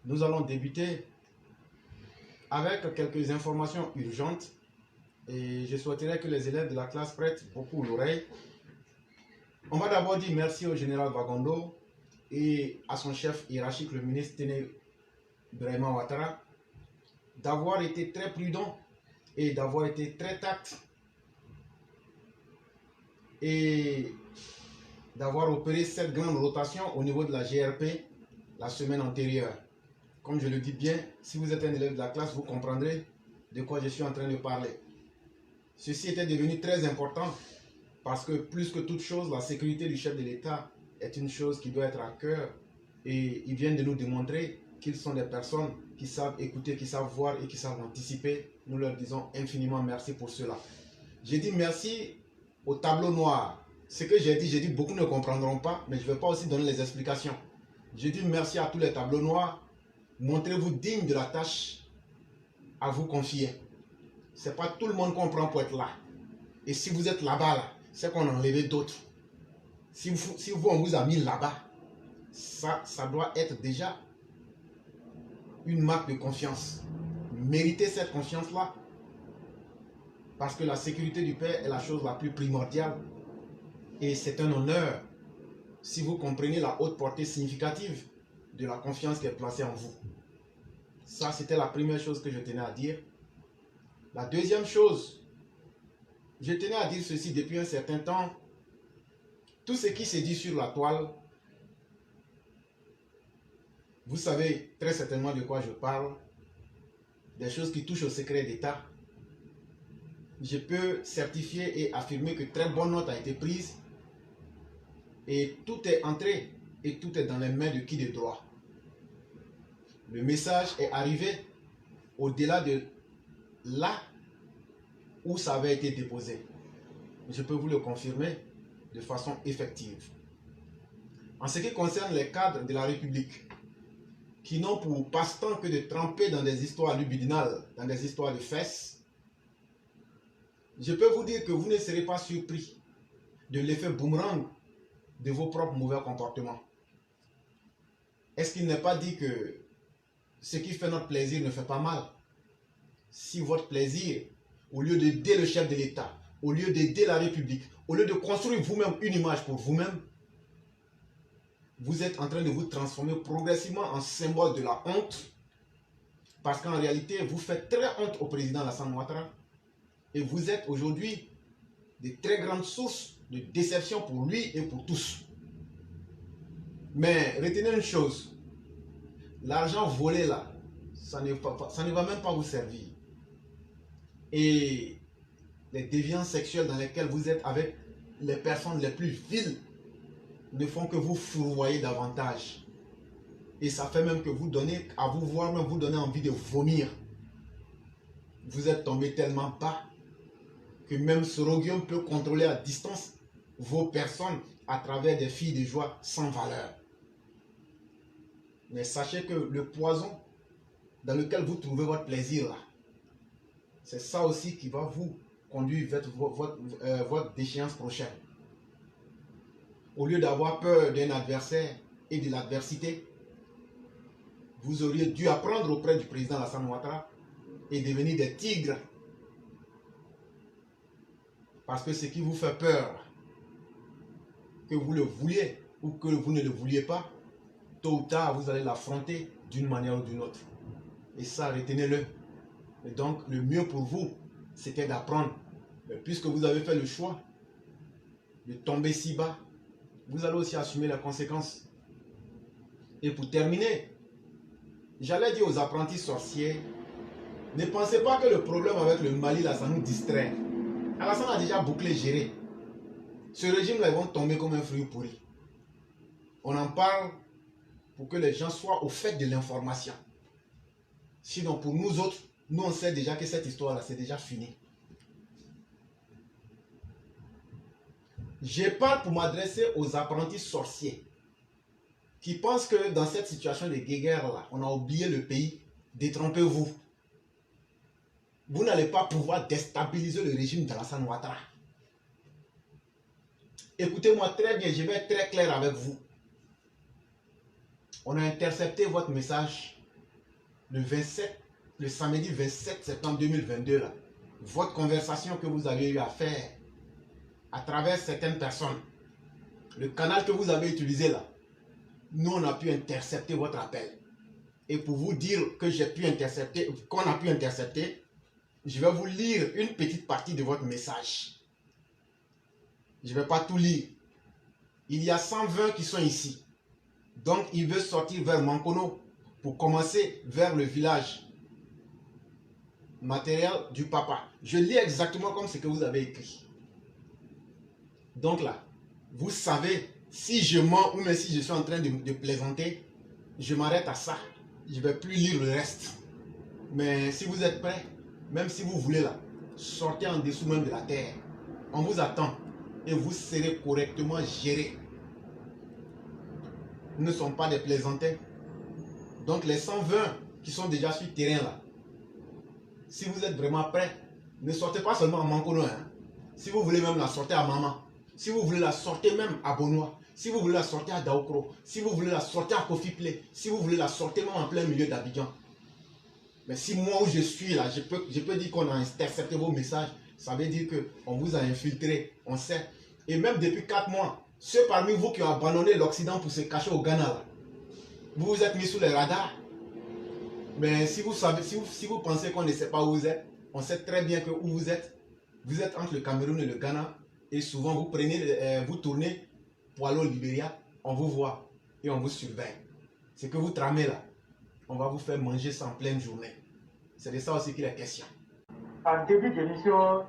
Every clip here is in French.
Nous allons débuter avec quelques informations urgentes et je souhaiterais que les élèves de la classe prêtent beaucoup l'oreille. On va d'abord dire merci au général Bagondo et à son chef hiérarchique, le ministre Téné Birahima Ouattara, d'avoir été très prudent et d'avoir été très tact et d'avoir opéré cette grande rotation au niveau de la GRP la semaine antérieure. Comme je le dis bien, si vous êtes un élève de la classe, vous comprendrez de quoi je suis en train de parler. Ceci était devenu très important parce que plus que toute chose, la sécurité du chef de l'État est une chose qui doit être à cœur et ils viennent de nous démontrer qu'ils sont des personnes qui savent écouter, qui savent voir et qui savent anticiper. Nous leur disons infiniment merci pour cela. J'ai dit merci au tableau noir. Ce que j'ai dit, beaucoup ne comprendront pas, mais je ne vais pas aussi donner les explications. J'ai dit merci à tous les tableaux noirs. Montrez-vous digne de la tâche à vous confier. Ce n'est pas tout le monde qu'on prend pour être là. Et si vous êtes là-bas, là, c'est qu'on a enlevé d'autres. Si vous, on vous a mis là-bas, ça doit être déjà une marque de confiance. Méritez cette confiance-là. Parce que la sécurité du père est la chose la plus primordiale. Et c'est un honneur si vous comprenez la haute portée significative de la confiance qui est placée en vous. Ça, c'était la première chose que je tenais à dire. La deuxième chose, je tenais à dire ceci depuis un certain temps. Tout ce qui se dit sur la toile, vous savez très certainement de quoi je parle. Des choses qui touchent au secret d'État. Je peux certifier et affirmer que très bonne note a été prise. Et tout est entré et tout est dans les mains de qui de droit. Le message est arrivé au-delà de là où ça avait été déposé. Je peux vous le confirmer de façon effective. En ce qui concerne les cadres de la République, qui n'ont pour passe-temps que de tremper dans des histoires libidinales, dans des histoires de fesses, je peux vous dire que vous ne serez pas surpris de l'effet boomerang de vos propres mauvais comportements. Est-ce qu'il n'est pas dit que ce qui fait notre plaisir ne fait pas mal? Si votre plaisir, au lieu d'aider le chef de l'État, au lieu d'aider la République, au lieu de construire vous-même une image pour vous-même, vous êtes en train de vous transformer progressivement en symbole de la honte, parce qu'en réalité, vous faites très honte au président Alassane Ouattara, et vous êtes aujourd'hui de très grandes sources de déception pour lui et pour tous. Mais retenez une chose, l'argent volé là, ça ne va même pas vous servir. Et les déviances sexuelles dans lesquelles vous êtes avec les personnes les plus viles ne font que vous fourvoyer davantage. Et ça fait même que vous donnez, à vous voir même vous donner envie de vomir. Vous êtes tombé tellement bas que même Sorogium peut contrôler à distance vos personnes à travers des filles de joie sans valeur. Mais sachez que le poison dans lequel vous trouvez votre plaisir là, c'est ça aussi qui va vous conduire vers votre déchéance prochaine. Au lieu d'avoir peur d'un adversaire et de l'adversité, vous auriez dû apprendre auprès du président Alassane Ouattara et devenir des tigres. Parce que ce qui vous fait peur, que vous le vouliez ou que vous ne le vouliez pas, tôt ou tard, vous allez l'affronter d'une manière ou d'une autre. Et ça, retenez-le. Et donc, le mieux pour vous, c'était d'apprendre. Mais puisque vous avez fait le choix de tomber si bas, vous allez aussi assumer les conséquences. Et pour terminer, j'allais dire aux apprentis sorciers, ne pensez pas que le problème avec le Mali, là, ça nous distrait. Alassane a déjà bouclé, géré. Ce régime-là, ils vont tomber comme un fruit pourri. On en parle pour que les gens soient au fait de l'information. Sinon, pour nous autres, nous, on sait déjà que cette histoire-là, c'est déjà fini. Je parle pour m'adresser aux apprentis sorciers qui pensent que dans cette situation de guerre-là, on a oublié le pays. Détrompez-vous. Vous n'allez pas pouvoir déstabiliser le régime d'Alassane Ouattara. Écoutez-moi très bien, je vais être très clair avec vous. On a intercepté votre message le samedi 27 septembre 2022, là, votre conversation que vous avez eu à faire à travers certaines personnes, le canal que vous avez utilisé là, nous on a pu intercepter votre appel. Et pour vous dire que j'ai pu intercepter, qu'on a pu intercepter, je vais vous lire une petite partie de votre message. Je ne vais pas tout lire. Il y a 120 qui sont ici. Donc, il veut sortir vers Mankono pour commencer vers le village matériel du papa. Je lis exactement comme ce que vous avez écrit. Donc là, vous savez, si je mens ou même si je suis en train de plaisanter, je m'arrête à ça. Je ne vais plus lire le reste. Mais si vous êtes prêts, même si vous voulez là, sortez en dessous même de la terre. On vous attend et vous serez correctement gérés. Nous ne sommes pas des plaisantins. Donc les 120 qui sont déjà sur le terrain là, si vous êtes vraiment prêts, ne sortez pas seulement à Mankono. Hein. Si vous voulez même la sortir à Maman, si vous voulez la sortir même à Bonois, si vous voulez la sortir à Daokro, si vous voulez la sortir à Kofi Play, si vous voulez la sortir même en plein milieu d'Abidjan. Mais si moi où je suis là, je peux dire qu'on a intercepté vos messages, ça veut dire qu'on vous a infiltré, on sait. Et même depuis 4 mois, ceux parmi vous qui ont abandonné l'Occident pour se cacher au Ghana, là, vous vous êtes mis sous les radars. Mais si vous savez, si vous pensez qu'on ne sait pas où vous êtes, on sait très bien que où vous êtes entre le Cameroun et le Ghana. Et souvent, vous tournez pour aller au Libéria, on vous voit et on vous surveille. Ce que vous tramez là, on va vous faire manger ça en pleine journée. C'est de ça aussi qu'il est question. En début d'émission,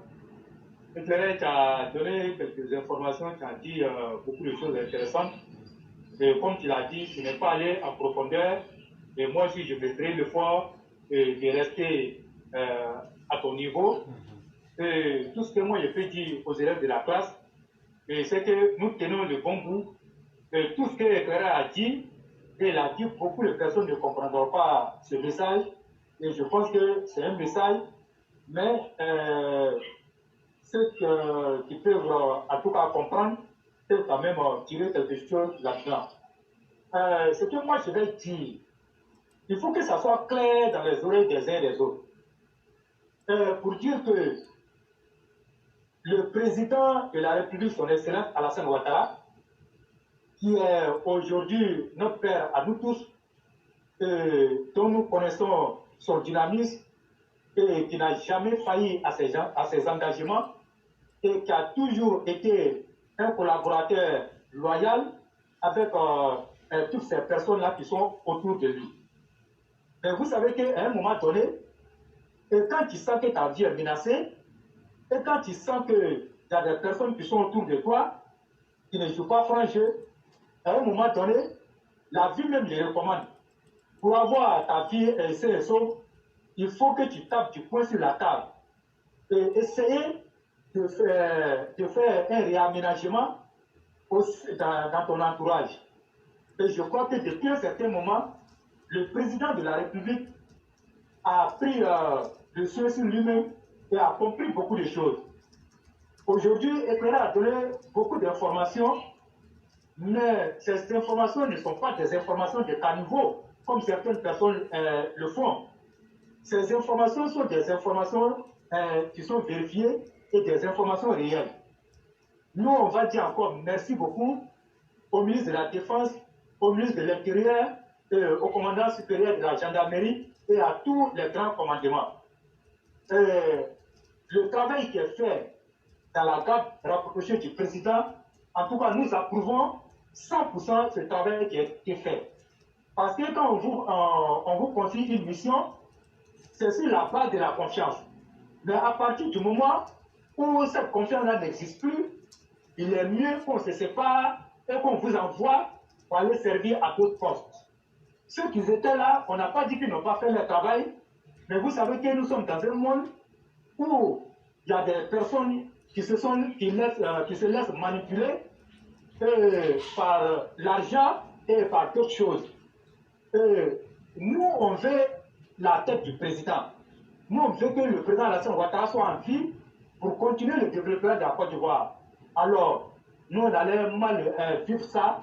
tu as donné quelques informations, tu as dit beaucoup de choses intéressantes. Et comme tu l'as dit, tu n'es pas allé en profondeur. Et moi aussi, je me ferai l'effort de rester à ton niveau. Et tout ce que moi je peux dire aux élèves de la classe, c'est que nous tenons le bon bout. Et tout ce que Clara a dit, il a dit, beaucoup de personnes ne comprendront pas ce message. Et je pense que c'est un message, mais ceux qui peuvent en tout cas comprendre peuvent quand même tirer quelque chose là-dedans. Ce que moi je vais dire, il faut que ça soit clair dans les oreilles des uns et des autres. Pour dire que le président de la République, son Excellence Alassane Ouattara, qui est aujourd'hui notre père à nous tous, dont nous connaissons son dynamisme et qui n'a jamais failli à ses engagements et qui a toujours été un collaborateur loyal avec toutes ces personnes-là qui sont autour de lui. Mais vous savez qu'à un moment donné, quand tu sens que ta vie est menacée, et quand tu sens qu'il y a des personnes qui sont autour de toi, qui ne jouent pas franc jeu, à un moment donné, la vie même les recommande. Pour avoir ta vie saine et sauve, il faut que tu tapes du poing sur la table et essayer de faire un réaménagement dans ton entourage. Et je crois que depuis un certain moment, le président de la République a pris le soin sur lui-même et a compris beaucoup de choses. Aujourd'hui, Éclairage a donné beaucoup d'informations, mais ces informations ne sont pas des informations de caniveau, comme certaines personnes le font. Ces informations sont des informations qui sont vérifiées et des informations réelles. Nous, on va dire encore merci beaucoup au ministre de la Défense, au ministre de l'Intérieur, au commandant supérieur de la gendarmerie et à tous les grands commandements. Le travail qui est fait dans la garde rapprochée du président, en tout cas, nous approuvons 100% ce travail qui est fait. Parce que quand on vous confie une mission, c'est sur la base de la confiance. Mais à partir du moment où cette confiance-là n'existe plus, il est mieux qu'on se sépare et qu'on vous envoie pour aller servir à d'autres postes. Ceux qui étaient là, on n'a pas dit qu'ils n'ont pas fait leur travail, mais vous savez que nous sommes dans un monde où il y a des personnes qui se laissent manipuler par l'argent et par d'autres choses. Nous, on veut la tête du président. Nous, on veut que le président Alassane Ouattara soit en vie pour continuer le développement de la Côte d'Ivoire. Alors, nous, on allait mal vivre ça,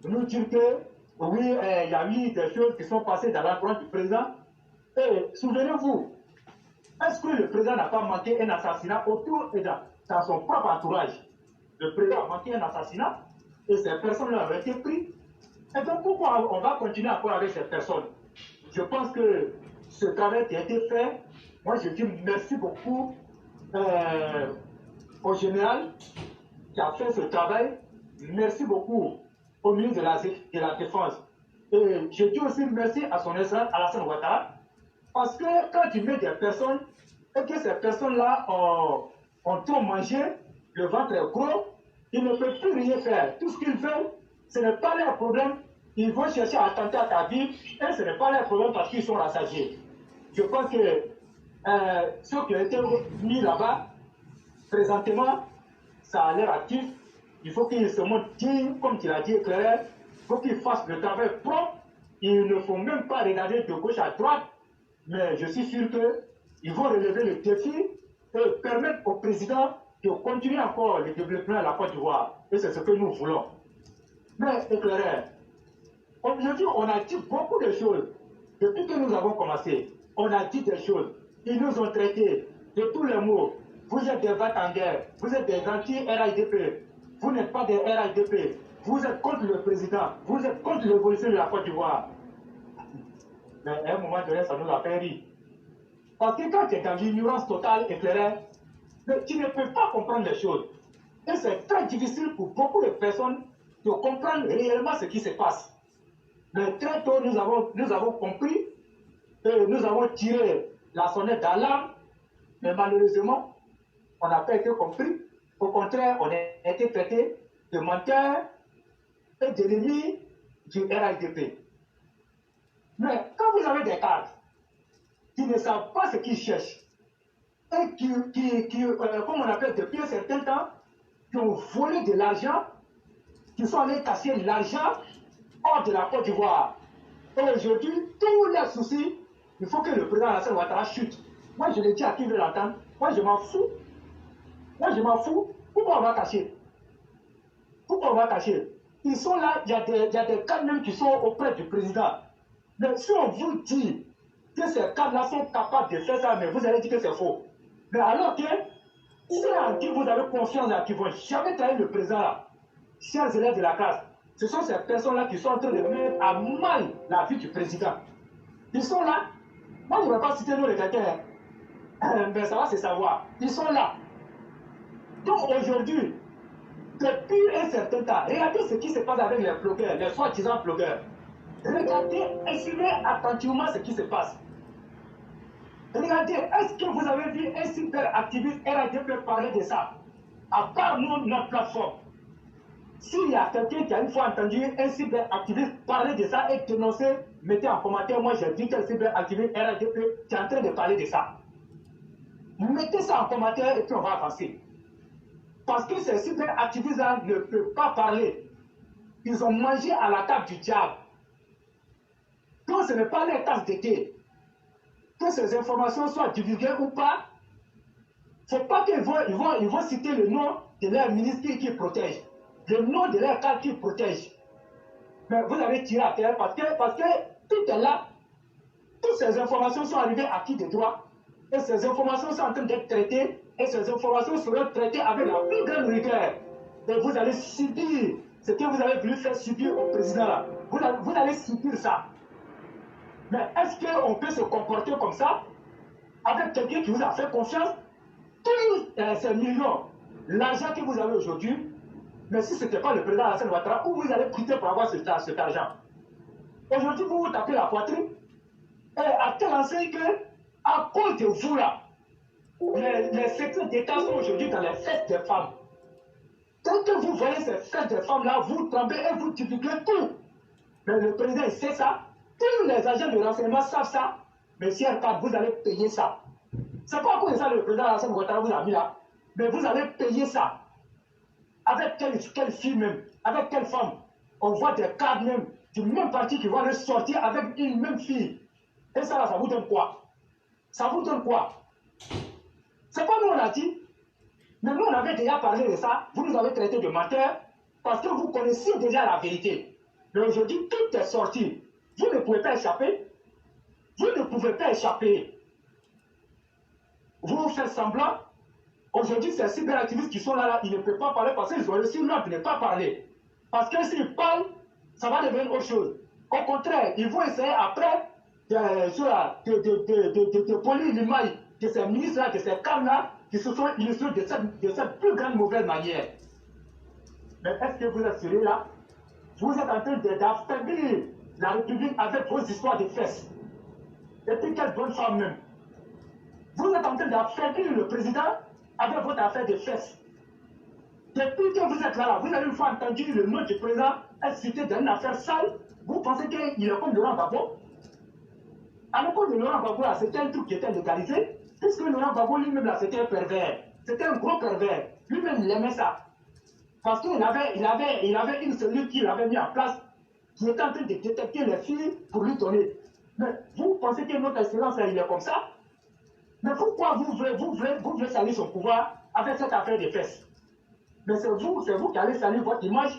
nous dire que oui, il y a eu des choses qui sont passées dans l'entourage du président, Et souvenez-vous, est-ce que le président n'a pas manqué un assassinat autour et dans son propre entourage? Le président a manqué un assassinat et ces personnes-là ont été prises. Et donc pourquoi on va continuer encore avec ces personnes? Je pense que ce travail qui a été fait, moi je dis merci beaucoup au général qui a fait ce travail. Merci beaucoup au ministre de la Défense. Et je dis aussi merci à son excellence Alassane Ouattara, parce que quand tu mets des personnes et que ces personnes-là ont trop mangé, le ventre est gros, ils ne peuvent plus rien faire. Tout ce qu'ils veulent, ce n'est pas leur problème. Ils vont chercher à attenter à ta vie et ce n'est pas leur problème parce qu'ils sont rassasiés. Je pense que ceux qui ont été mis là-bas, présentement, ça a l'air actif. Il faut qu'ils se montrent dignes, comme tu l'as dit, Claire. Il faut qu'ils fassent le travail propre. Il ne faut même pas regarder de gauche à droite. Mais je suis sûr qu'ils vont relever le défi et permettre au président de continuer encore le développement à la Côte d'Ivoire. Et c'est ce que nous voulons. Mais, éclaireur, aujourd'hui, on a dit beaucoup de choses. Depuis que nous avons commencé, on a dit des choses. Ils nous ont traités de tous les mots. Vous êtes des vats en guerre, vous êtes des anti-RIDP, vous n'êtes pas des RIDP, vous êtes contre le président, vous êtes contre l'évolution de la Côte d'Ivoire. Mais à un moment donné, ça nous a fait rire. Parce que quand tu es dans l'ignorance totale, éclairée, tu ne peux pas comprendre les choses. Et c'est très difficile pour beaucoup de personnes de comprendre réellement ce qui se passe. Mais très tôt, nous avons compris et nous avons tiré la sonnette d'alarme, mais malheureusement, on n'a pas été compris. Au contraire, on a été traité de menteurs et d'ennemis du RIDP. Mais quand vous avez des cadres qui ne savent pas ce qu'ils cherchent et qui comme on appelle depuis un certain temps, qui ont volé de l'argent, qui sont allés casser l'argent hors de la Côte d'Ivoire. Et aujourd'hui, tous les soucis, il faut que le président Alassane Ouattara chute. Moi, je le dis à qui veut l'entendre. Moi, je m'en fous. Moi, je m'en fous. Pourquoi on va cacher? Pourquoi on va cacher? Ils sont là, il y a des cadres même qui sont auprès du président. Mais si on vous dit que ces cadres-là sont capables de faire ça, mais vous allez dire que c'est faux. Mais alors que, ceux en qui vous avez confiance, là, qui ne vont jamais trahir le président, là, chers élèves de la classe, ce sont ces personnes-là qui sont en train de mettre à mal la vie du président. Ils sont là. Moi, je ne vais pas citer nous les quelqu'un, mais ça va se savoir. Ils sont là. Donc aujourd'hui, depuis un certain temps, regardez ce qui se passe avec les blogueurs, les soi-disant blogueurs. Regardez et suivez attentivement ce qui se passe. Regardez, est-ce que vous avez vu un super activiste RIDP parler de ça? À part nous, notre plateforme. S'il y a quelqu'un qui a une fois entendu un cyberactiviste parler de ça et dénoncer, mettez en commentaire, moi j'ai dit quel cyberactiviste RIDP qui est en train de parler de ça. Mettez ça en commentaire et puis on va avancer. Parce que ces cyberactivistes-là ne peuvent pas parler. Ils ont mangé à la table du diable. Donc ce n'est pas leur tasse de thé. Que ces informations soient divulguées ou pas, il ne faut pas qu'ils vont citer le nom de leur ministre qui protège. Le nom de leur cadre qui protège. Mais vous avez tiré à terre parce que tout est là. Toutes ces informations sont arrivées à qui de droit. Et ces informations sont en train d'être traitées. Et ces informations seront traitées avec la plus grande rigueur. Et vous allez subir ce que vous avez voulu faire subir au président là. Vous allez subir ça. Mais est-ce qu'on peut se comporter comme ça avec quelqu'un qui vous a fait confiance? Tous ces millions, l'argent que vous avez aujourd'hui, mais si ce n'était pas le président Alassane Ouattara, où vous allez prêter pour avoir cet argent? Aujourd'hui, vous vous tapez la poitrine, et à tel enseigne que, à cause de vous là, les secrets d'État sont aujourd'hui dans les fesses des femmes. Tant que vous voyez ces fesses des femmes là, vous tremblez et vous divulguez tout. Mais le président, il sait ça. Tous les agents de renseignement savent ça. Mais si vous allez payer ça. C'est pas à cause de ça le président Alassane Ouattara vous a mis là. Mais vous allez payer ça. Avec quelle fille même, avec quelle femme? On voit des cadres même, du même parti qui vont aller sortir avec une même fille. Et ça, ça vous donne quoi? Ça vous donne quoi? C'est pas nous on a dit. Mais nous on avait déjà parlé de ça. Vous nous avez traité de menteurs parce que vous connaissiez déjà la vérité. Mais aujourd'hui, tout est sorti. Vous ne pouvez pas échapper. Vous ne pouvez pas échapper. Vous faites semblant. Aujourd'hui, ces cyberactivistes qui sont là, ils ne peuvent pas parler parce qu'ils ont reçu l'ordre de ne pas parler. Parce que s'ils parlent, ça va devenir autre chose. Au contraire, ils vont essayer après de polir l'image de ces ministres-là, de ces camps-là, qui se sont illustrés de cette plus grande mauvaise manière. Mais est-ce que vous êtes sérieux là? Vous êtes en train d'affaiblir la République avec vos histoires de fesses. Et puis quelle bonne femme même. Vous êtes en train d'affaiblir le président avec votre affaire de fesses. Depuis que vous êtes là, vous avez une fois entendu le nom du président être cité dans une affaire sale. Vous pensez qu'il est comme Laurent Gbagbo? À l'époque de Laurent Gbagbo, c'était un truc qui était légalisé, puisque Laurent Gbagbo lui-même, c'était un pervers. C'était un gros pervers. Lui-même, il aimait ça. Parce qu'il avait une cellule qu'il avait mis en place, qui était en train de détecter les filles pour lui donner. Mais vous pensez que notre excellence, il est comme ça? Mais pourquoi vous voulez salir son pouvoir avec cette affaire de fesses? Mais c'est vous qui allez salir votre image.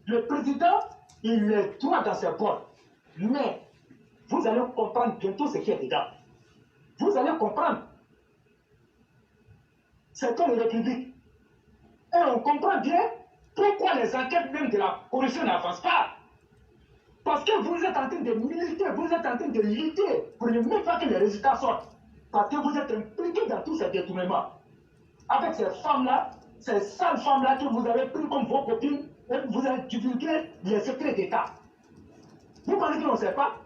Le président, il est droit dans ses bottes. Mais vous allez comprendre bientôt ce qui est dedans. Vous allez comprendre. C'est comme une république. Et on comprend bien pourquoi les enquêtes même de la corruption n'avancent pas. Parce que vous êtes en train de militer, vous êtes en train de lutter pour ne même pas que les résultats sortent. Parce que vous êtes impliqués dans tous ces détournements. Avec ces femmes-là, ces sales femmes-là que vous avez pris comme vos copines, et vous avez divulgué les secrets d'État. Vous pensez qu'on ne sait pas?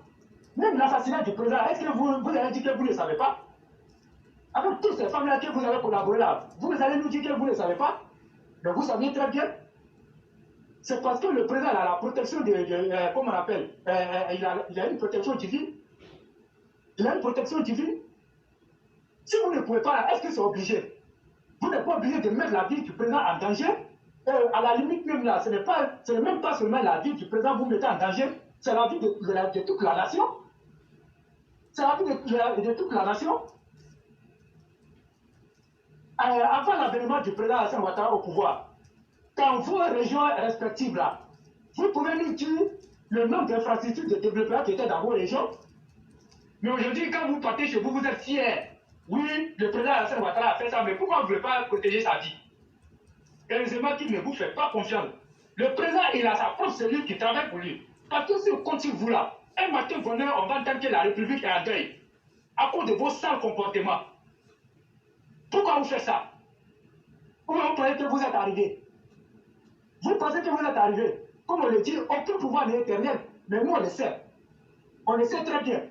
Même l'assassinat du président, est-ce que vous avez dit que vous ne le savez pas? Avec toutes ces femmes-là que vous avez collaboré là, vous allez nous dire que vous ne le savez pas? Mais vous saviez très bien. C'est parce que le président a la protection de comment on appelle, il a une protection divine. Il a une protection divine. Si vous ne pouvez pas, est-ce que c'est obligé? Vous n'êtes pas obligé de mettre la vie du président en danger. À la limite même là, ce n'est même pas seulement la vie du président que vous mettez en danger, c'est la vie de toute la nation. C'est la vie de toute la nation. Avant l'avènement du président Alassane Ouattara au pouvoir, dans vos régions respectives là, vous pouvez nous dire le nombre d'infrastructures de développement qui étaient dans vos régions. Mais aujourd'hui, quand vous partez chez vous, vous êtes fiers. Oui, le président Alassane Ouattara a fait ça, mais pourquoi vous ne voulez pas protéger sa vie? Heureusement qu'il ne vous fait pas confiance. Le président, il a sa propre cellule qui travaille pour lui. Parce que si on continue vous là, un matin bonheur, on va entendre que la République est en deuil à cause de vos sales comportements. Pourquoi vous faites ça? Ou vous pensez que vous êtes arrivé? Vous pensez que vous êtes arrivé? Comme on le dit, aucun pouvoir n'est éternel. Mais nous, on le sait. On le sait très bien.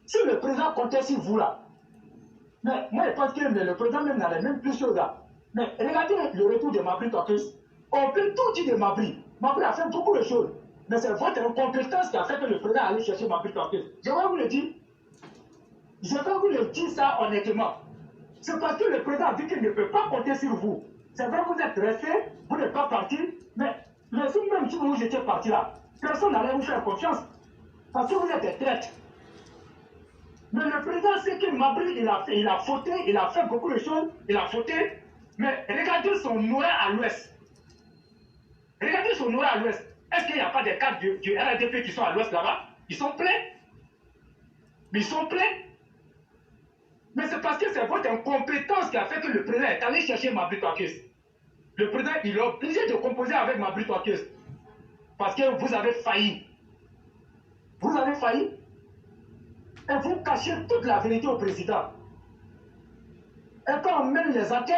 Si le président comptait sur vous là, mais moi je pense que le président même n'a les mêmes plus choses là. Mais regardez le retour de Mabry Tokis. On peut tout dire de Mabry. Mabry a fait beaucoup de choses. Mais c'est votre incompétence qui a fait que le président allait chercher Mabry Tokis. Je vais vous le dire. Je vais vous le dire ça honnêtement. C'est parce que le président a dit qu'il ne peut pas compter sur vous. C'est vrai, vous êtes resté, vous n'êtes pas parti, mais même si vous étiez parti là, personne n'allait vous faire confiance. Parce que vous êtes des traîtres. Mais le président sait que Mabry, il a fauté, il a fait beaucoup de choses, il a fauté. Mais regardez son aura à l'ouest. Regardez son aura à l'ouest. Est-ce qu'il n'y a pas des cadres du RDP qui sont à l'ouest là-bas? Ils sont pleins. Mais ils sont pleins. Mais c'est parce que c'est votre incompétence qui a fait que le président est allé chercher Mabry Tokis. Le président, il est obligé de composer avec Mabry Tokis. Parce que vous avez failli. Vous avez failli. Et vous cachez toute la vérité au président. Et quand on mène les enquêtes,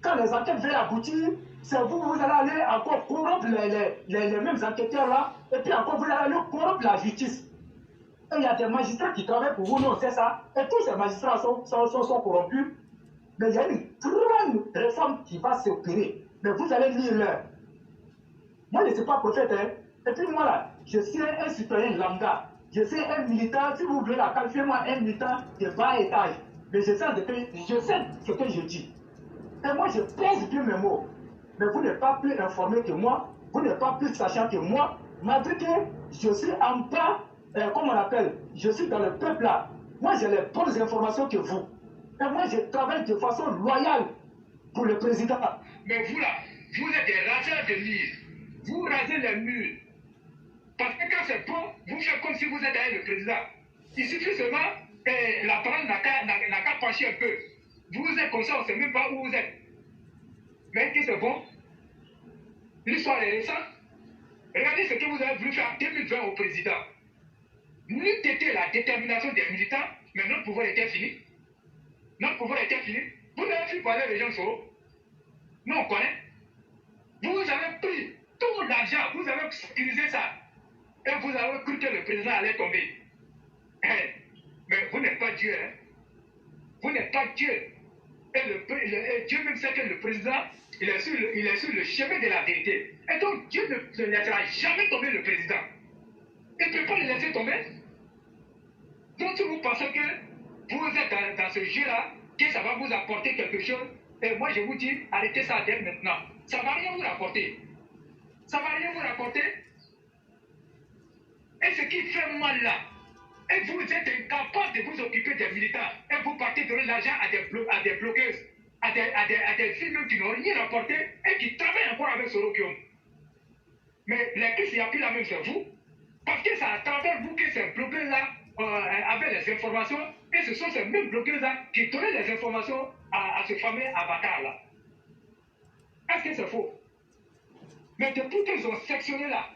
quand les enquêtes vont aboutir, c'est vous allez aller encore corrompre les mêmes enquêteurs là, et puis encore vous allez aller corrompre la justice. Et il y a des magistrats qui travaillent pour vous, nous on sait ça, et tous ces magistrats sont corrompus. Mais il y a une grande réforme qui va s'opérer. Mais vous allez lire l'heure. Moi je ne suis pas prophète, hein. Et puis moi là, je suis un citoyen lambda. Je suis un militant, si vous voulez la qualifier moi, un militant de bas étage. Mais je sais ce que je dis. Et moi, je pèse bien mes mots. Mais vous n'êtes pas plus informé que moi, vous n'êtes pas plus sachant que moi, malgré que je suis en bas, comme on appelle, je suis dans le peuple là. Moi, j'ai les bonnes informations que vous. Et moi, je travaille de façon loyale pour le président. Mais vous là, vous êtes des raseurs de murs. Vous rasez les murs. Parce que quand c'est bon, vous faites comme si vous êtes derrière le président. Il suffit seulement, la parole n'a qu'à pencher un peu. Vous êtes comme ça, on ne sait même pas où vous êtes. Mais que c'est bon. L'histoire est récente. Regardez ce que vous avez voulu faire en 2020 au président. N'eût été la détermination des militants, mais notre pouvoir était fini. Notre pouvoir était fini. Vous n'avez plus parlé des gens Soro. Nous, on connaît. Vous avez pris tout l'argent, vous avez sécurisé ça. Et vous avez cru que le président allait tomber. Mais vous n'êtes pas Dieu. Hein? Vous n'êtes pas Dieu. Et Dieu même sait que le président, il est sur le chemin de la vérité. Et donc Dieu ne laissera jamais tomber le président. Il ne peut pas le laisser tomber. Donc si vous pensez que vous êtes dans ce jeu-là, que ça va vous apporter quelque chose, et moi je vous dis, arrêtez ça dès maintenant. Ça ne va rien vous rapporter. Ça ne va rien vous rapporter. Et ce qui fait mal là, et vous êtes incapable de vous occuper des militants, et vous partez donner l'argent à des bloqueuses, à des filles qui n'ont rien rapporté et qui travaillent encore avec Sorokium. Mais les crises, il n'y a plus la même, c'est vous. Parce que c'est à travers vous que ces bloqueuses-là avaient les informations, et ce sont ces mêmes bloqueuses-là qui donnaient les informations à ce fameux avatar-là. Est-ce que c'est faux? Mais depuis qu'ils ont sectionné là,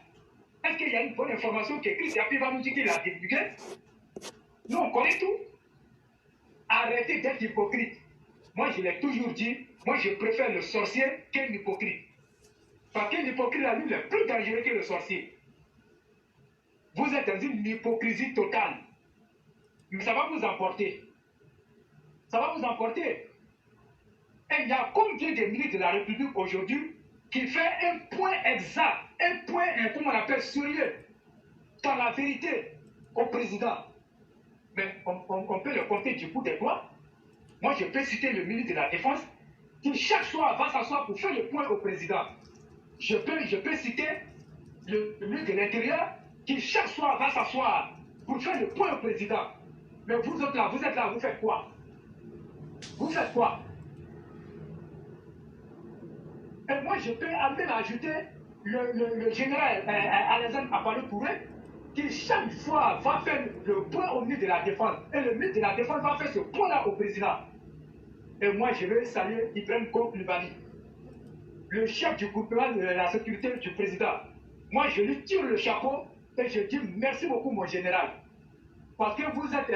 est-ce qu'il y a une bonne information que Chris Yapi va nous dire qu'il a divulgué? Nous, on connaît tout. Arrêtez d'être hypocrite. Moi, je l'ai toujours dit, moi, je préfère le sorcier qu'un hypocrite. Parce qu'un hypocrite, là, lui, il est plus dangereux que le sorcier. Vous êtes dans une hypocrisie totale. Mais ça va vous emporter. Ça va vous emporter. Et il y a combien de ministres de la République aujourd'hui qui fait un point exact, un point, comment on appelle, sérieux, dans la vérité au président. Mais on peut le compter du bout des doigts. Moi, je peux citer le ministre de la Défense qui chaque soir va s'asseoir pour faire le point au président. Je peux citer le ministre de l'Intérieur qui chaque soir va s'asseoir pour faire le point au président. Mais vous êtes là, vous faites quoi? Vous faites quoi? Et moi, je peux même ajouter le général Alassane Apalé-Touré qui chaque fois va faire le point au ministre de la Défense. Et le ministre de la Défense va faire ce point-là au président. Et moi, je vais saluer Ibrahim Koulibani, le chef du gouvernement de la sécurité du président. Moi, je lui tire le chapeau et je dis merci beaucoup, mon général. Parce que vous êtes,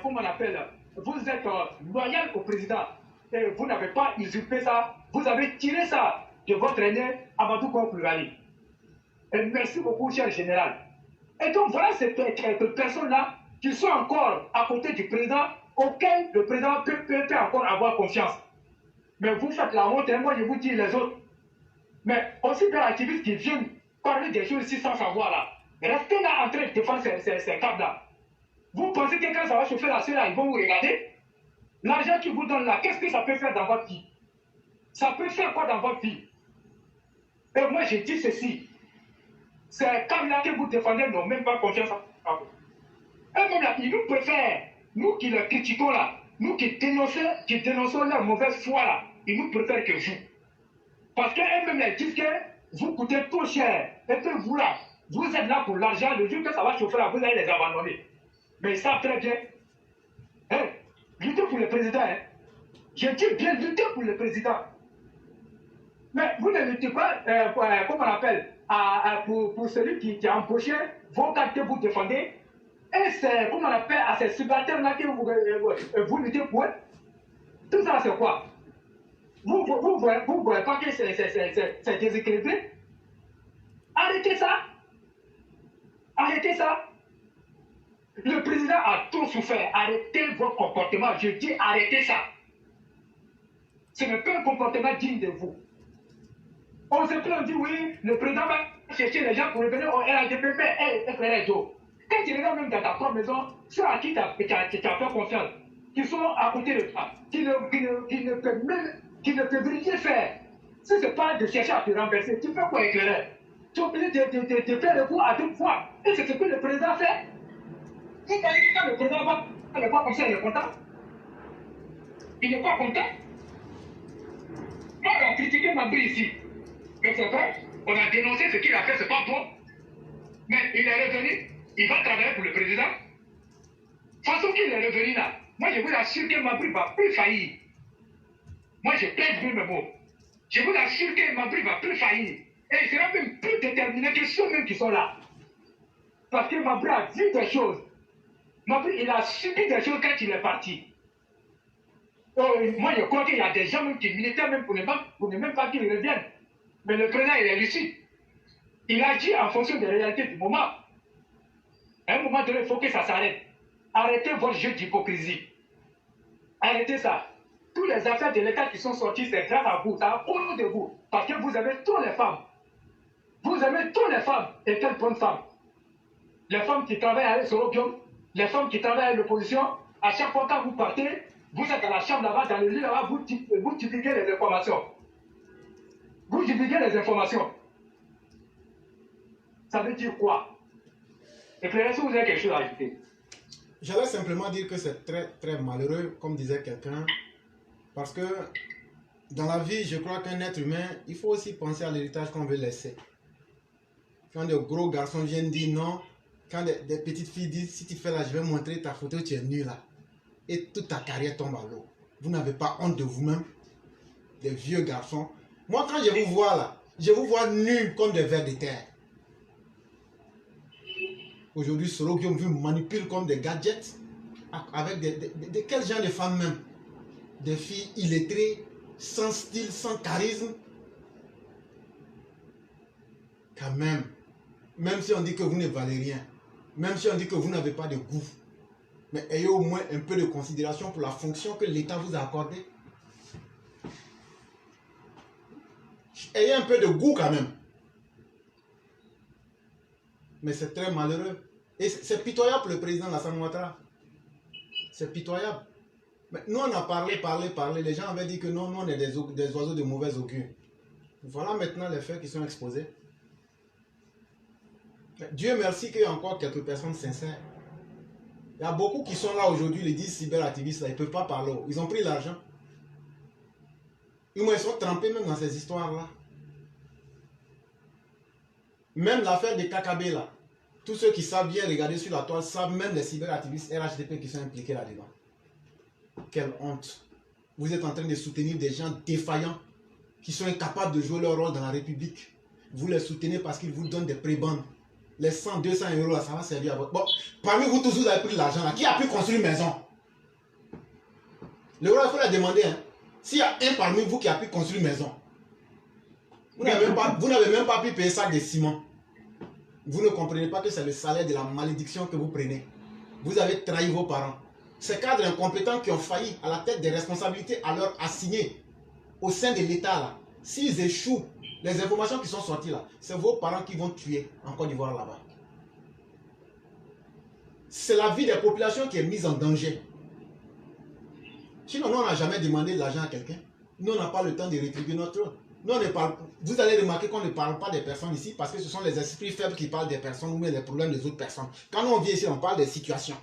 comment on appelle, vous êtes loyal au président. Et vous n'avez pas usurpé ça. Vous avez tiré ça de votre aîné, Amadou Koulibani. Et merci beaucoup, cher général. Et donc, voilà ces personnes-là qui sont encore à côté du président, auxquelles le président peut encore avoir confiance. Mais vous faites la honte, et moi je vous dis les autres. Mais aussi des activistes qui viennent parler des choses ici sans savoir là. Restez là en train de défendre ces câbles-là. Vous pensez que quand ça va chauffer la là, ils vont vous regarder? L'argent qu'ils vous donnent là, qu'est-ce que ça peut faire dans votre vie? Ça peut faire quoi dans votre vie? Et moi je dis ceci. Ces câbles-là que vous défendez n'ont même pas confiance en vous. Eux-mêmes là, ils nous préfèrent, nous qui les critiquons là, nous qui dénonçons leur mauvaise foi là, ils nous préfèrent que vous. Parce qu'eux-mêmes là, disent que vous coûtez trop cher. Et que vous là, vous êtes là pour l'argent, le jour que ça va chauffer là, vous allez les abandonner. Mais ils savent très bien. Hein, luttez pour le président. Hein. Je dis bien lutter pour le président. Mais vous ne luttez pas, comment on appelle, pour celui qui a embauché vos cartes que vous défendez. Et c'est, comment on appelle, à ces subalternes-là que vous luttez pour eux. Tout ça, c'est quoi? Vous ne voyez pas que c'est déséquilibré? Arrêtez ça. Arrêtez ça. Le président a trop souffert. Arrêtez votre comportement. Je dis arrêtez ça. Ce n'est pas un comportement digne de vous. On se plaint, on dit oui, le président va chercher les gens pour revenir au RADPP et frère Joe. Quand tu regardes même dans ta propre maison, ceux à qui tu as fait confiance, qui sont à côté de toi, qui ne peuvent rien faire. Si ce n'est pas de chercher à te renverser, tu fais quoi éclairer? Tu es obligé de faire recours à 2 fois. Et c'est ce que le président fait. Vous voyez que quand le président va le voir comme ça, il est content. Il n'est pas content. Moi, on a critiqué Mabri ici. Mais c'est vrai, on a dénoncé ce qu'il a fait, c'est pas bon. Mais il est revenu, il va travailler pour le président. façon qu'il est revenu là, moi je vous assure que Mabri ne va plus faillir. Moi je pèse bien mes mots. Je vous assure que Mabri ne va plus faillir. Et il sera même plus déterminé que ceux-mêmes qui sont là. Parce que Mabri a vu des choses. Mabri, il a subi des choses quand il est parti. Moi je crois qu'il y a des gens même qui militaient même pour ne même pas qu'il revienne. Mais le président il est lucide. Il agit en fonction des réalités du moment. À un moment donné, il faut que ça s'arrête. Arrêtez votre jeu d'hypocrisie. Arrêtez ça. Tous les affaires de l'État qui sont sorties, c'est grâce à vous, c'est à cause de vous. Parce que vous aimez trop les femmes. Vous aimez trop les femmes. Et quelles bonnes femmes. Les femmes qui travaillent avec Sorobium, les femmes qui travaillent avec l'opposition, à chaque fois quand vous partez, vous êtes dans la chambre là-bas, dans le lit là-bas, vous divulguez les informations. Vous divulguez les informations. Ça veut dire quoi? Éclairez si vous avez quelque chose à ajouter. J'allais simplement dire que c'est très très malheureux, comme disait quelqu'un, parce que dans la vie, je crois qu'un être humain, il faut aussi penser à l'héritage qu'on veut laisser. Quand des gros garçons viennent dire non, quand des petites filles disent si tu fais là, je vais montrer ta photo, tu es nul là. Et toute ta carrière tombe à l'eau. Vous n'avez pas honte de vous-même, des vieux garçons. Moi, quand je vous vois là, je vous vois nuls comme des vers de terre. Aujourd'hui, Sorobium vous manipule comme des gadgets. Avec de quel genre de femmes même? Des filles illettrées, sans style, sans charisme. Quand même. Même si on dit que vous ne valez rien. Même si on dit que vous n'avez pas de goût. Mais ayez au moins un peu de considération pour la fonction que l'État vous a accordée. Ayez un peu de goût quand même. Mais c'est très malheureux. Et c'est pitoyable le président Alassane Ouattara. C'est pitoyable. Mais nous on a parlé. Les gens avaient dit que non, nous on est des oiseaux de mauvais augure. Voilà maintenant les faits qui sont exposés. Dieu merci qu'il y a encore quelques personnes sincères. Il y a beaucoup qui sont là aujourd'hui, les 10 cyberactivistes, là, ils ne peuvent pas parler. Ils ont pris l'argent. Ils sont trempés même dans ces histoires-là. Même l'affaire des KKB là. Tous ceux qui savent bien regarder sur la toile savent, même les cyberactivistes RHDP qui sont impliqués là-dedans. Quelle honte. Vous êtes en train de soutenir des gens défaillants qui sont incapables de jouer leur rôle dans la République. Vous les soutenez parce qu'ils vous donnent des prébendes. Les 100, 200 euros, là, ça va servir à votre... Bon, parmi vous tous, vous avez pris l'argent là. Qui a pu construire une maison? Le roi, il faut la demander. Hein. S'il y a un parmi vous qui a pu construire une maison, vous n'avez même pas pu payer ça de ciment. Vous ne comprenez pas que c'est le salaire de la malédiction que vous prenez. Vous avez trahi vos parents. Ces cadres incompétents qui ont failli à la tête des responsabilités à leur assigner au sein de l'État là, s'ils échouent, les informations qui sont sorties là, c'est vos parents qui vont tuer en Côte d'Ivoire là-bas. C'est la vie des populations qui est mise en danger. Sinon, nous, on n'a jamais demandé de l'argent à quelqu'un. Nous, on n'a pas le temps de rétribuer notre... Nous, on ne parle... Vous allez remarquer qu'on ne parle pas des personnes ici parce que ce sont les esprits faibles qui parlent des personnes ou même des problèmes des autres personnes. Quand on vient ici, on parle des situations.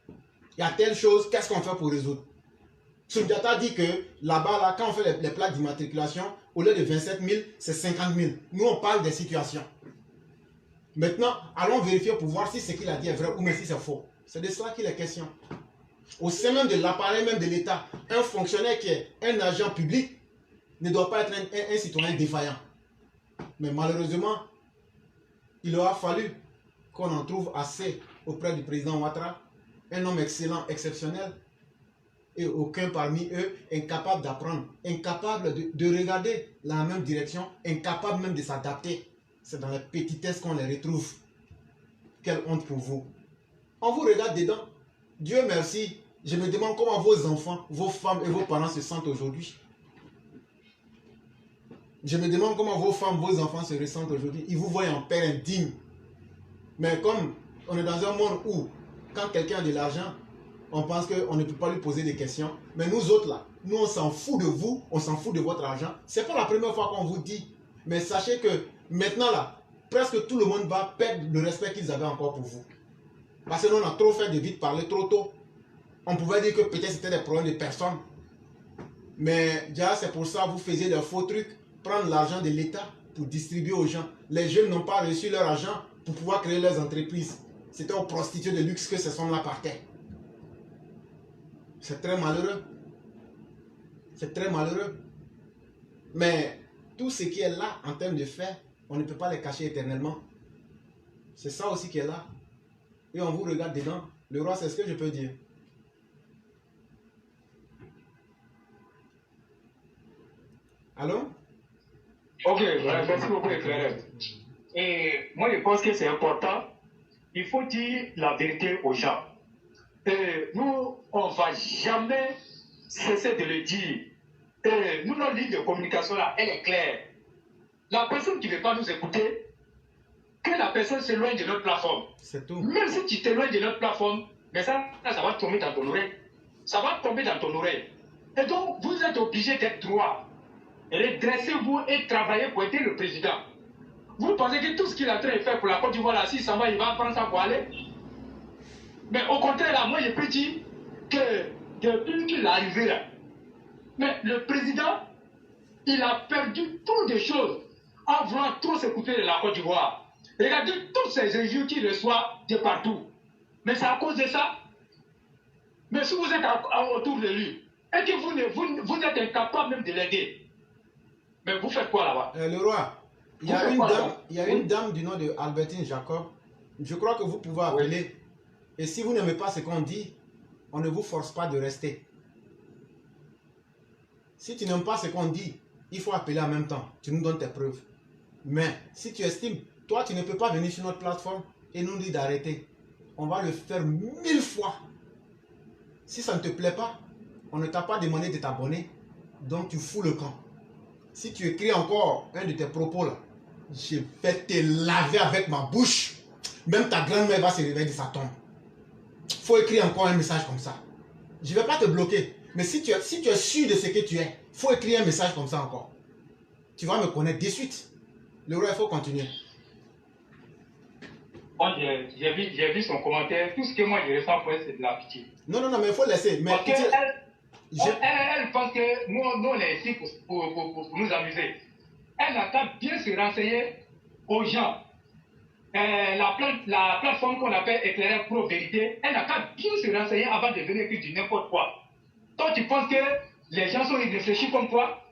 Il y a telle chose, qu'est-ce qu'on fait pour résoudre? Sundiata dit que là-bas, là, quand on fait les plaques d'immatriculation, au lieu de 27 000, c'est 50 000. Nous, on parle des situations. Maintenant, allons vérifier pour voir si ce qu'il a dit est vrai ou même si c'est faux. C'est de cela qu'il est question. Au sein même de l'appareil même de l'État, un fonctionnaire qui est un agent public ne doit pas être un citoyen défaillant. Mais malheureusement, il aura fallu qu'on en trouve assez auprès du président Ouattara, un homme excellent, exceptionnel, et aucun parmi eux incapable d'apprendre, incapable de regarder la même direction, incapable même de s'adapter. C'est dans les petitesses qu'on les retrouve. Quelle honte pour vous. On vous regarde dedans. Dieu merci. Je me demande comment vos enfants, vos femmes et vos parents se sentent aujourd'hui. Je me demande comment vos femmes, vos enfants se ressentent aujourd'hui. Ils vous voient en père indigne. Mais comme on est dans un monde où, quand quelqu'un a de l'argent, on pense qu'on ne peut pas lui poser des questions. Mais nous autres là, nous on s'en fout de vous, on s'en fout de votre argent. C'est pas la première fois qu'on vous dit. Mais sachez que maintenant là, presque tout le monde va perdre le respect qu'ils avaient encore pour vous. Parce que nous on a trop fait de vite parler trop tôt. On pouvait dire que peut-être c'était des problèmes de personnes. Mais déjà c'est pour ça que vous faisiez des faux trucs. Prendre l'argent de l'État pour distribuer aux gens. Les jeunes n'ont pas reçu leur argent pour pouvoir créer leurs entreprises. C'était aux prostituées de luxe que ces sommes-là partaient. C'est très malheureux. C'est très malheureux. Mais tout ce qui est là en termes de faits, on ne peut pas les cacher éternellement. C'est ça aussi qui est là. Et on vous regarde dedans. Le roi, c'est ce que je peux dire. Allô? Ok, merci beaucoup, éclaireur. Et moi, je pense que c'est important. Il faut dire la vérité aux gens. Et nous, on ne va jamais cesser de le dire. Et nous, notre ligne de communication là, elle est claire. La personne qui ne veut pas nous écouter, que la personne s'éloigne de notre plateforme. C'est tout. Même si tu t'éloignes de notre plateforme, mais ça va tomber dans ton oreille. Ça va tomber dans ton oreille. Et donc, vous êtes obligé d'être droit. Redressez-vous et travaillez pour aider le président. Vous pensez que tout ce qu'il est en train de faire pour la Côte d'Ivoire, là, si ça va, il va prendre ça pour aller? Mais au contraire, là, moi, je peux dire que depuis qu'il est arrivé là, mais le président, il a perdu trop de choses en voulant trop s'écouter de la Côte d'Ivoire. Regardez tous ces injures qu'il reçoit de partout. Mais c'est à cause de ça. Mais si vous êtes autour de lui, et que vous êtes incapable même de l'aider, mais vous faites quoi là-bas? Le roi, il y a une dame du nom de Albertine Jacob. Je crois que vous pouvez appeler. Oui. Et si vous n'aimez pas ce qu'on dit, on ne vous force pas de rester. Si tu n'aimes pas ce qu'on dit, il faut appeler en même temps. Tu nous donnes tes preuves. Mais si tu estimes, toi, tu ne peux pas venir sur notre plateforme et nous dire d'arrêter. On va le faire 1000 fois. Si ça ne te plaît pas, on ne t'a pas demandé de t'abonner. Donc tu fous le camp. Si tu écris encore un de tes propos là, je vais te laver avec ma bouche. Même ta grand-mère va se réveiller de sa tombe. Il faut écrire encore un message comme ça. Je ne vais pas te bloquer. Mais si tu es sûr de ce que tu es, il faut écrire un message comme ça encore. Tu vas me connaître de suite. Le roi, il faut continuer. Moi, j'ai vu son commentaire. Tout ce que moi je ressens pour elle, c'est de la pitié. Non, mais il faut laisser. Mais parce qu'elle pense que nous on est ici pour nous amuser. Elle n'a qu'à bien se renseigner aux gens. La plateforme qu'on appelle Éclaireur Pro Vérité, elle n'a qu'à bien se renseigner avant de venir écrire du n'importe quoi. Toi, tu penses que les gens sont réfléchis comme toi?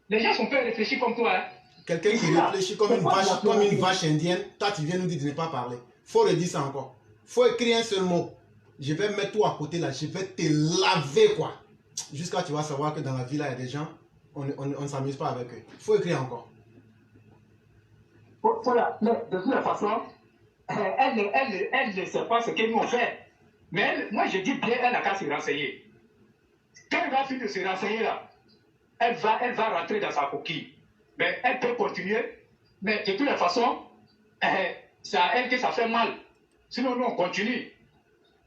Les gens sont pas réfléchis comme toi. Hein? Quelqu'un qui réfléchit comme une vache indienne, toi, tu viens nous dire de ne pas parler. Faut redire ça encore. Faut écrire un seul mot. Je vais mettre tout à côté là, je vais te laver quoi. Jusqu'à tu vas savoir que dans la vie là, il y a des gens, on ne s'amuse pas avec eux. Faut écrire encore. Voilà, mais de toute façon, elle ne sait pas ce que nous on fait. Mais moi je dis bien, elle n'a qu'à se renseigner. Quand elle va finir de se renseigner là, elle va rentrer dans sa coquille. Mais elle peut continuer. Mais de toute façon, c'est à elle que ça fait mal. Sinon, nous on continue.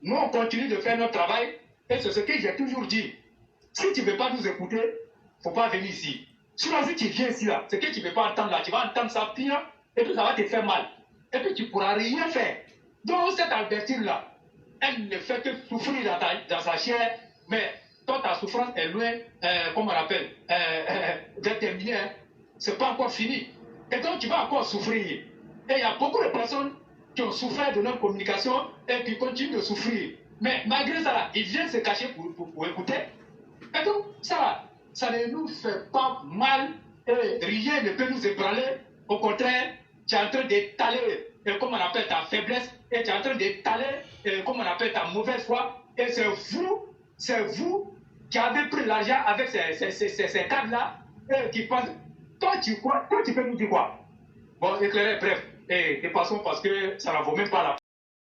Nous on continue de faire notre travail. Et c'est ce que j'ai toujours dit. Si tu ne veux pas nous écouter, il ne faut pas venir ici. Sinon, si tu viens ici, là, ce que tu ne veux pas entendre là, tu vas entendre ça pire, et puis ça va te faire mal. Et puis tu ne pourras rien faire. Donc, cette Albertine-là, elle ne fait que souffrir dans sa chair, mais toi, ta souffrance est loin, comment on appelle, d'être terminée. Hein. Ce n'est pas encore fini. Et donc, tu vas encore souffrir. Et il y a beaucoup de personnes qui ont souffert de notre communication et qui continuent de souffrir. Mais malgré ça, là, ils viennent se cacher pour écouter. Et donc, ça ne nous fait pas mal et rien ne peut nous ébranler. Au contraire, tu es en train d'étaler, comme on appelle, ta faiblesse et tu es en train d'étaler, comme on appelle, ta mauvaise foi. Et c'est vous qui avez pris l'argent avec ces cadres-là et qui pensent. Toi, tu peux nous dire quoi? Bon, éclairez, bref, et passons parce que ça ne vaut même pas la peine.